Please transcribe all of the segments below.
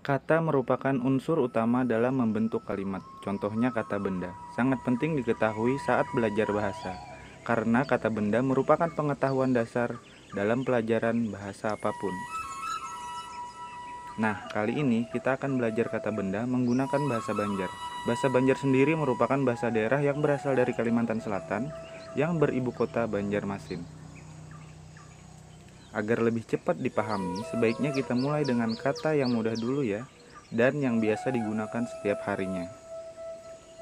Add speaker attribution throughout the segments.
Speaker 1: Kata merupakan unsur utama dalam membentuk kalimat. Contohnya kata benda. Sangat penting diketahui saat belajar bahasa, karena kata benda merupakan pengetahuan dasar dalam pelajaran bahasa apapun. Nah, kali ini kita akan belajar kata benda menggunakan bahasa Banjar. Bahasa Banjar sendiri merupakan bahasa daerah yang berasal dari Kalimantan Selatan yang beribu kota Banjarmasin. Agar lebih cepat dipahami, sebaiknya kita mulai dengan kata yang mudah dulu ya, dan yang biasa digunakan setiap harinya.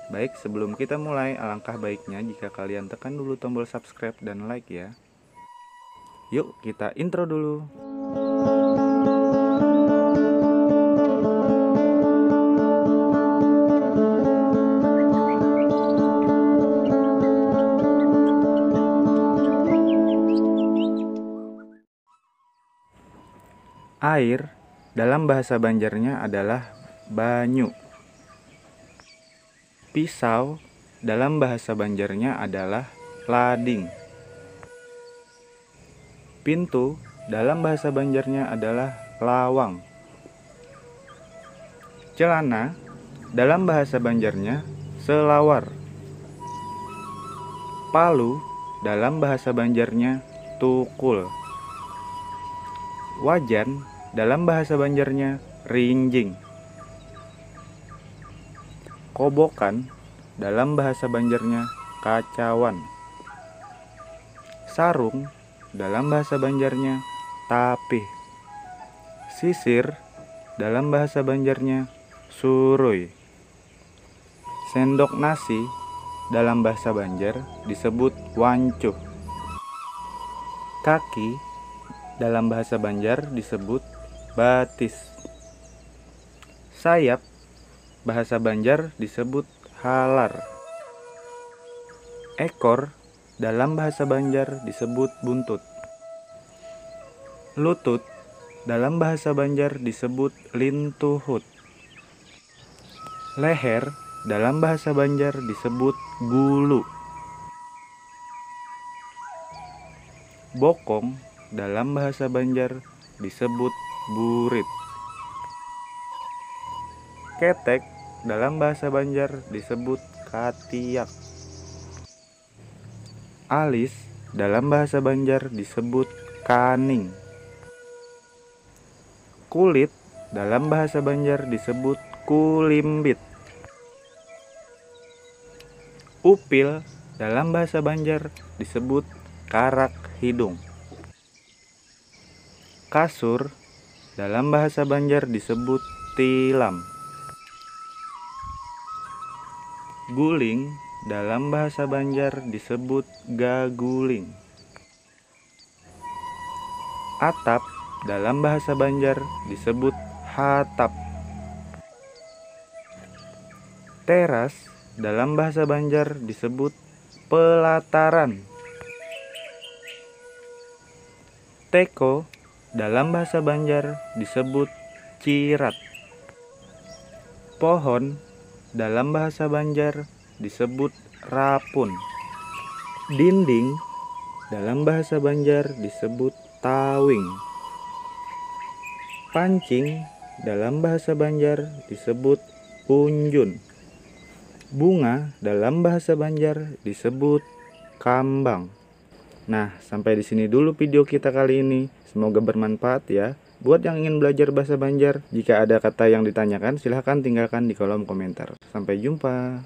Speaker 1: Baik, sebelum kita mulai, alangkah baiknya jika kalian tekan dulu tombol subscribe dan like ya. Yuk, kita intro dulu. Air dalam bahasa Banjarnya adalah banyu. Pisau dalam bahasa Banjarnya adalah lading. Pintu dalam bahasa Banjarnya adalah lawang. Celana dalam bahasa Banjarnya selawar. Palu dalam bahasa Banjarnya tukul. Wajan dalam bahasa Banjarnya rinjing. Kobokan dalam bahasa Banjarnya kacawan. Sarung dalam bahasa Banjarnya tapih. Sisir dalam bahasa Banjarnya suruy. Sendok nasi dalam bahasa Banjar disebut wancuh. Kaki dalam bahasa Banjar disebut batis. Sayap bahasa Banjar disebut halar. Ekor dalam bahasa Banjar disebut buntut. Lutut dalam bahasa Banjar disebut lintuhut. Leher dalam bahasa Banjar disebut gulu. Bokong dalam bahasa Banjar disebut burit. Ketek dalam bahasa Banjar disebut katiak. Alis dalam bahasa Banjar disebut kaning. Kulit dalam bahasa Banjar disebut kulimbit. Upil dalam bahasa Banjar disebut karak hidung. Kasur dalam bahasa Banjar disebut tilam. Guling dalam bahasa Banjar disebut gaguling. Atap dalam bahasa Banjar disebut hatap. Teras dalam bahasa Banjar disebut pelataran. Teko dalam bahasa Banjar disebut cirat. Pohon dalam bahasa Banjar disebut rapun. Dinding dalam bahasa Banjar disebut tawing. Pancing dalam bahasa Banjar disebut unjun. Bunga dalam bahasa Banjar disebut kambang. Nah, sampai di sini dulu video kita kali ini. Semoga bermanfaat ya. Buat yang ingin belajar bahasa Banjar, jika ada kata yang ditanyakan, silahkan tinggalkan di kolom komentar. Sampai jumpa.